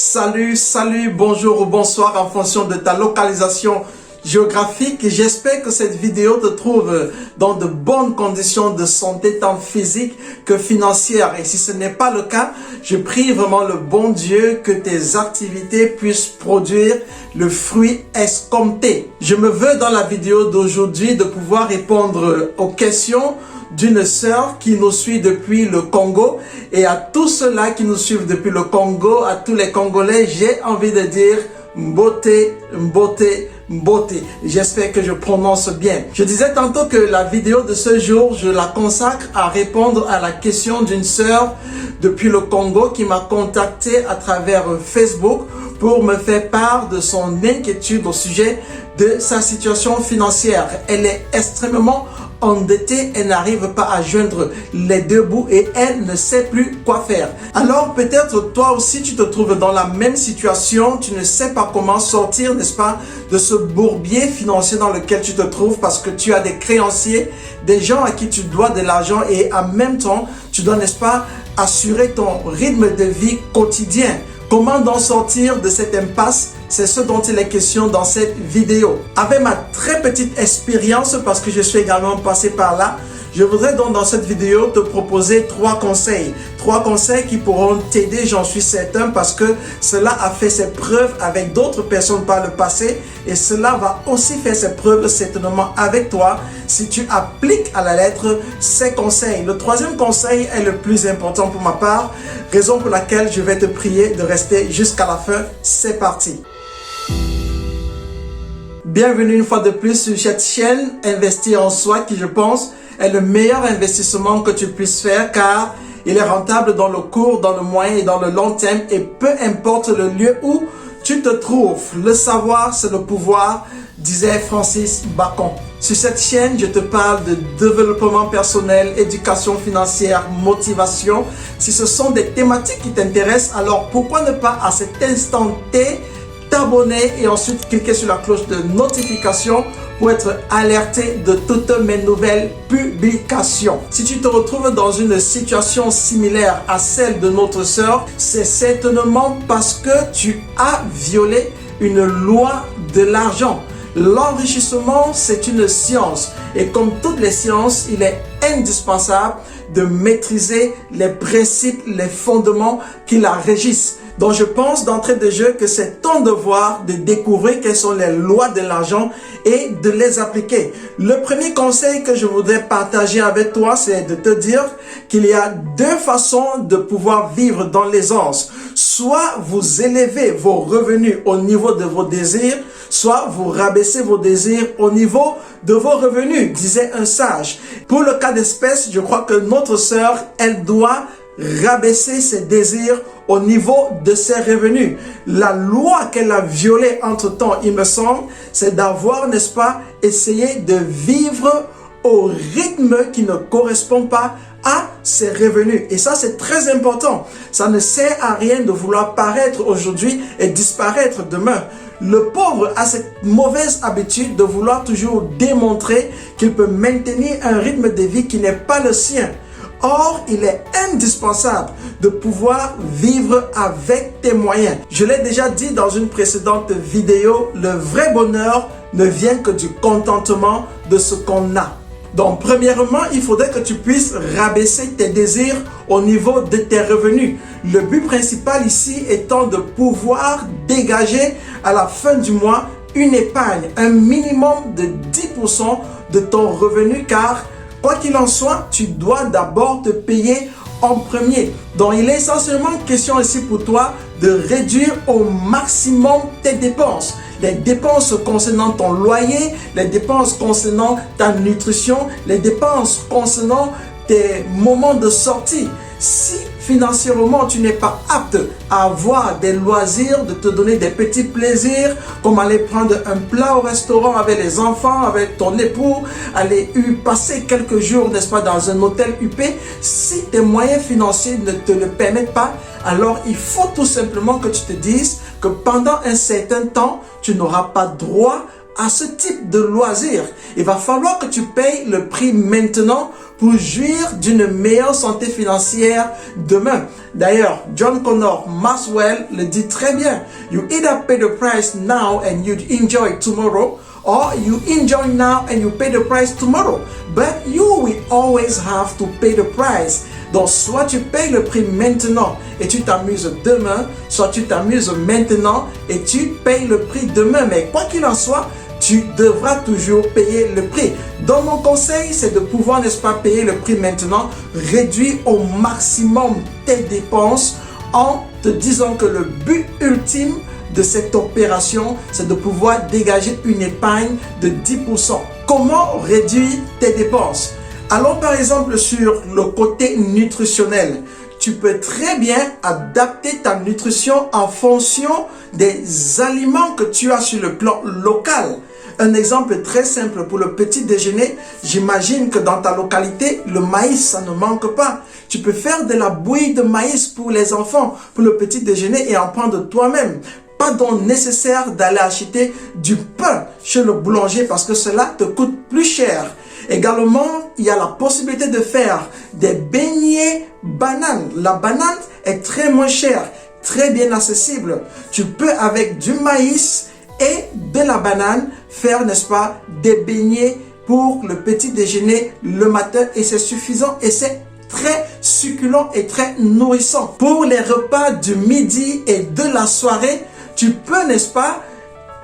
Salut, bonjour ou bonsoir en fonction de ta localisation géographique. J'espère que cette vidéo te trouve dans de bonnes conditions de santé tant physique que financière. Et si ce n'est pas le cas, je prie vraiment le bon Dieu que tes activités puissent produire le fruit escompté. Je me veux dans la vidéo d'aujourd'hui de pouvoir répondre aux questions d'une sœur qui nous suit depuis le Congo, et à tous ceux-là qui nous suivent depuis le Congo, à tous les Congolais, j'ai envie de dire beauté. J'espère que je prononce bien. Je disais tantôt que la vidéo de ce jour, je la consacre à répondre à la question d'une sœur depuis le Congo qui m'a contacté à travers Facebook pour me faire part de son inquiétude au sujet de sa situation financière. Elle est extrêmement endettée, elle n'arrive pas à joindre les deux bouts et elle ne sait plus quoi faire. Alors peut-être toi aussi tu te trouves dans la même situation, tu ne sais pas comment sortir, n'est-ce pas, de ce bourbier financier dans lequel tu te trouves parce que tu as des créanciers, des gens à qui tu dois de l'argent et en même temps tu dois, n'est-ce pas, assurer ton rythme de vie quotidien. Comment donc sortir de cette impasse? C'est ce dont il est question dans cette vidéo. Avec ma très petite expérience, parce que je suis également passé par là, je voudrais donc dans cette vidéo te proposer trois conseils. Trois conseils qui pourront t'aider, j'en suis certain, parce que cela a fait ses preuves avec d'autres personnes par le passé et cela va aussi faire ses preuves certainement avec toi si tu appliques à la lettre ces conseils. Le troisième conseil est le plus important pour ma part, raison pour laquelle je vais te prier de rester jusqu'à la fin. C'est parti. Bienvenue une fois de plus sur cette chaîne Investir en soi qui, je pense, est le meilleur investissement que tu puisses faire car il est rentable dans le court, dans le moyen et dans le long terme et peu importe le lieu où tu te trouves. Le savoir, c'est le pouvoir, disait Francis Bacon. Sur cette chaîne, je te parle de développement personnel, éducation financière, motivation. Si ce sont des thématiques qui t'intéressent, alors pourquoi ne pas à cet instant T t'abonner et ensuite cliquer sur la cloche de notification pour être alerté de toutes mes nouvelles publications. Si tu te retrouves dans une situation similaire à celle de notre sœur, c'est certainement parce que tu as violé une loi de l'argent. L'enrichissement, c'est une science et comme toutes les sciences, il est indispensable de maîtriser les principes, les fondements qui la régissent. Donc je pense d'entrée de jeu que c'est ton devoir de découvrir quelles sont les lois de l'argent et de les appliquer. Le premier conseil que je voudrais partager avec toi, c'est de te dire qu'il y a deux façons de pouvoir vivre dans l'aisance. Soit vous élevez vos revenus au niveau de vos désirs, soit vous rabaissez vos désirs au niveau de vos revenus, disait un sage. Pour le cas d'espèce, je crois que notre sœur, elle doit rabaisser ses désirs au niveau de ses revenus. La loi qu'elle a violée entre-temps, il me semble, c'est d'avoir, n'est-ce pas, essayé de vivre au rythme qui ne correspond pas à ses revenus. Et ça, c'est très important. Ça ne sert à rien de vouloir paraître aujourd'hui et disparaître demain. Le pauvre a cette mauvaise habitude de vouloir toujours démontrer qu'il peut maintenir un rythme de vie qui n'est pas le sien. Or, il est indispensable de pouvoir vivre avec tes moyens. Je l'ai déjà dit dans une précédente vidéo, le vrai bonheur ne vient que du contentement de ce qu'on a. Donc, premièrement, il faudrait que tu puisses rabaisser tes désirs au niveau de tes revenus. Le but principal ici étant de pouvoir dégager à la fin du mois une épargne, un minimum de 10% de ton revenu car quoi qu'il en soit, tu dois d'abord te payer en premier. Donc, il est essentiellement question ici pour toi de réduire au maximum tes dépenses. Les dépenses concernant ton loyer, les dépenses concernant ta nutrition, les dépenses concernant tes moments de sortie. Si financièrement tu n'es pas apte à avoir des loisirs, de te donner des petits plaisirs comme aller prendre un plat au restaurant avec les enfants, avec ton époux, aller passer quelques jours, n'est-ce pas, dans un hôtel huppé, si tes moyens financiers ne te le permettent pas, alors il faut tout simplement que tu te dises que pendant un certain temps, tu n'auras pas droit à ce type de loisirs. Il va falloir que tu payes le prix maintenant pour jouir d'une meilleure santé financière demain. D'ailleurs, John Connor Maxwell le dit très bien. You either pay the price now and you enjoy tomorrow, or you enjoy now and you pay the price tomorrow. But you will always have to pay the price. Donc, soit tu payes le prix maintenant et tu t'amuses demain, soit tu t'amuses maintenant et tu payes le prix demain. Mais quoi qu'il en soit, tu devras toujours payer le prix. Donc, mon conseil, c'est de pouvoir, n'est-ce pas, payer le prix maintenant, réduire au maximum tes dépenses en te disant que le but ultime de cette opération, c'est de pouvoir dégager une épargne de 10%. Comment réduire tes dépenses? Allons par exemple sur le côté nutritionnel. Tu peux très bien adapter ta nutrition en fonction des aliments que tu as sur le plan local. Un exemple très simple pour le petit déjeuner, j'imagine que dans ta localité, le maïs, ça ne manque pas. Tu peux faire de la bouillie de maïs pour les enfants, pour le petit déjeuner et en prendre toi-même. Pas donc nécessaire d'aller acheter du pain chez le boulanger parce que cela te coûte plus cher. Également, il y a la possibilité de faire des beignets bananes. La banane est très moins chère, très bien accessible. Tu peux avec du maïs et de la banane faire, n'est-ce pas, des beignets pour le petit déjeuner le matin et c'est suffisant et c'est très succulent et très nourrissant. Pour les repas du midi et de la soirée, tu peux, n'est-ce pas,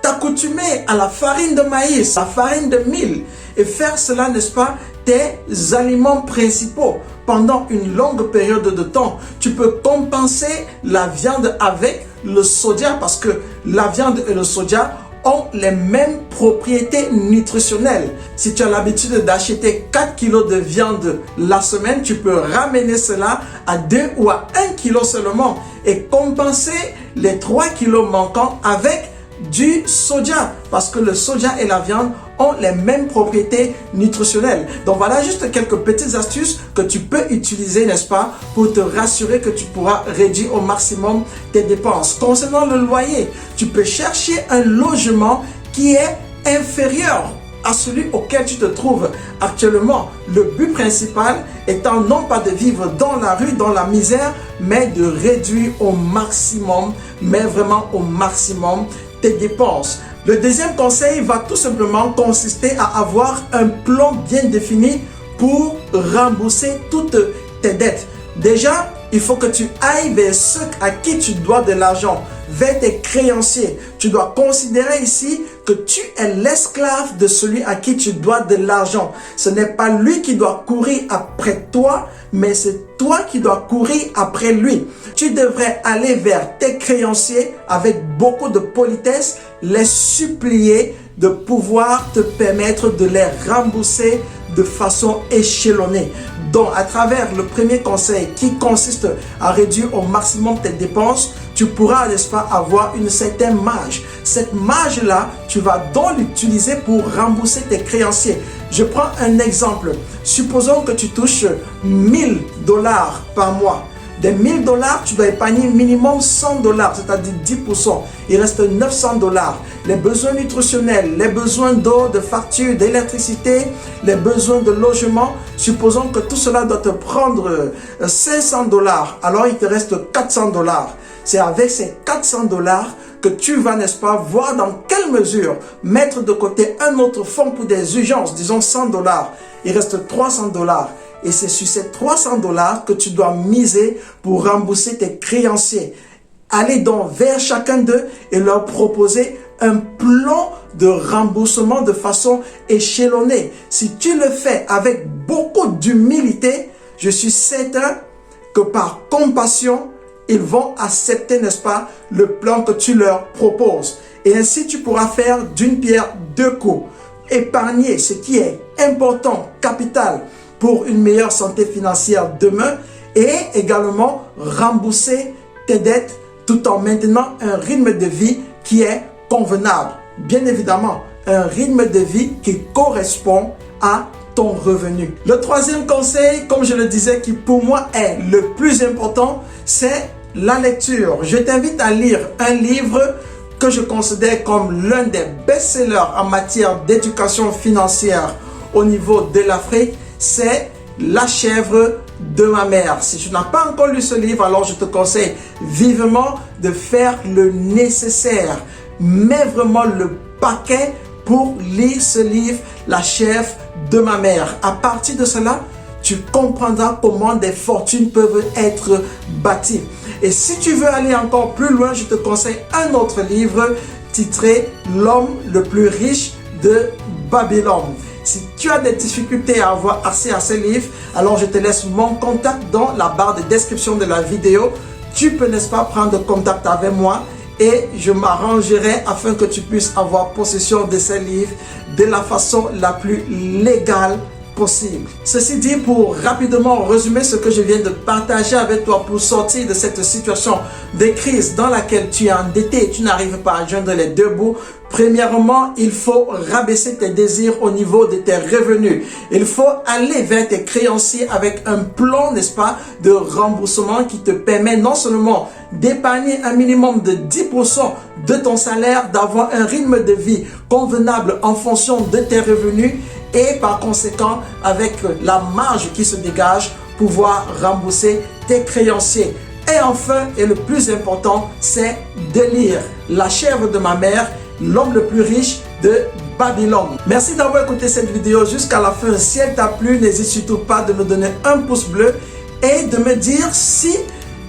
t'accoutumer à la farine de maïs, la farine de mil et faire cela, n'est-ce pas, tes aliments principaux pendant une longue période de temps. Tu peux compenser la viande avec le soja parce que la viande et le soja ont les mêmes propriétés nutritionnelles. Si tu as l'habitude d'acheter 4 kilos de viande la semaine, tu peux ramener cela à 2 ou à 1 kilo seulement et compenser les 3 kilos manquants avec du soja parce que le soja et la viande ont les mêmes propriétés nutritionnelles. Donc voilà juste quelques petites astuces que tu peux utiliser, n'est-ce pas, pour te rassurer que tu pourras réduire au maximum tes dépenses. Concernant le loyer, tu peux chercher un logement qui est inférieur à celui auquel tu te trouves actuellement. Le but principal étant non pas de vivre dans la rue, dans la misère, mais de réduire au maximum, mais vraiment au maximum tes dépenses. Le deuxième conseil va tout simplement consister à avoir un plan bien défini pour rembourser toutes tes dettes. Déjà, il faut que tu ailles vers ceux à qui tu dois de l'argent, vers tes créanciers. Tu dois considérer ici que tu es l'esclave de celui à qui tu dois de l'argent. Ce n'est pas lui qui doit courir après toi, mais c'est toi qui dois courir après lui. Tu devrais aller vers tes créanciers avec beaucoup de politesse, les supplier de pouvoir te permettre de les rembourser de façon échelonnée. Donc, à travers le premier conseil qui consiste à réduire au maximum tes dépenses, tu pourras, n'est-ce pas, avoir une certaine marge. Cette marge-là, tu vas donc l'utiliser pour rembourser tes créanciers. Je prends un exemple. Supposons que tu touches 1000 $ par mois. Des 1000 $, tu dois épargner minimum 100 $, c'est-à-dire 10%. Il reste 900 $. Les besoins nutritionnels, les besoins d'eau, de facture, d'électricité, les besoins de logement, supposons que tout cela doit te prendre 500 $. Alors, il te reste 400 $. C'est avec ces 400 $ que tu vas, n'est-ce pas, voir dans quelle mesure mettre de côté un autre fonds pour des urgences, disons 100 $. Il reste 300 $. Et c'est sur ces 300 $ que tu dois miser pour rembourser tes créanciers. Allez donc vers chacun d'eux et leur proposer un plan de remboursement de façon échelonnée. Si tu le fais avec beaucoup d'humilité, je suis certain que par compassion, ils vont accepter, n'est-ce pas, le plan que tu leur proposes. Et ainsi, tu pourras faire d'une pierre deux coups. Épargner ce qui est important, capital, pour une meilleure santé financière demain et également rembourser tes dettes tout en maintenant un rythme de vie qui est convenable. Bien évidemment, un rythme de vie qui correspond à ton revenu. Le troisième conseil, comme je le disais, qui pour moi est le plus important, c'est la lecture. Je t'invite à lire un livre que je considère comme l'un des best-sellers en matière d'éducation financière au niveau de l'Afrique. C'est La chèvre de ma mère. Si tu n'as pas encore lu ce livre, alors je te conseille vivement de faire le nécessaire. Mets vraiment le paquet pour lire ce livre, La chèvre de ma mère. À partir de cela, tu comprendras comment des fortunes peuvent être bâties. Et si tu veux aller encore plus loin, je te conseille un autre livre titré L'homme le plus riche de Babylone. Si tu as des difficultés à avoir accès à ce livre, alors je te laisse mon contact dans la barre de description de la vidéo. Tu peux, n'est-ce pas, prendre contact avec moi et je m'arrangerai afin que tu puisses avoir possession de ces livres de la façon la plus légale possible. Ceci dit, pour rapidement résumer ce que je viens de partager avec toi pour sortir de cette situation de crise dans laquelle tu es endetté et tu n'arrives pas à joindre les deux bouts, premièrement, il faut rabaisser tes désirs au niveau de tes revenus. Il faut aller vers tes créanciers avec un plan, n'est-ce pas, de remboursement qui te permet non seulement d'épargner un minimum de 10% de ton salaire, d'avoir un rythme de vie convenable en fonction de tes revenus et par conséquent, avec la marge qui se dégage, pouvoir rembourser tes créanciers. Et enfin, et le plus important, c'est de lire La chèvre de ma mère, L'homme le plus riche de Babylone. Merci d'avoir écouté cette vidéo jusqu'à la fin. Si elle t'a plu, n'hésite surtout pas de me donner un pouce bleu et de me dire si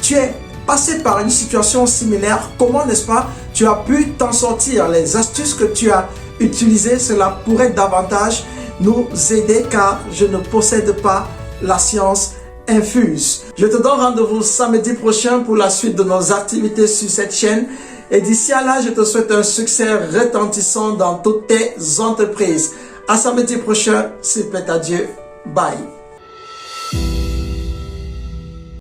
tu es passé par une situation similaire, comment, n'est-ce pas, tu as pu t'en sortir. Les astuces que tu as utilisées, cela pourrait davantage nous aider car je ne possède pas la science infuse. Je te donne rendez-vous samedi prochain pour la suite de nos activités sur cette chaîne. Et d'ici à là, je te souhaite un succès retentissant dans toutes tes entreprises. À samedi prochain, s'il plaît à Dieu. Bye.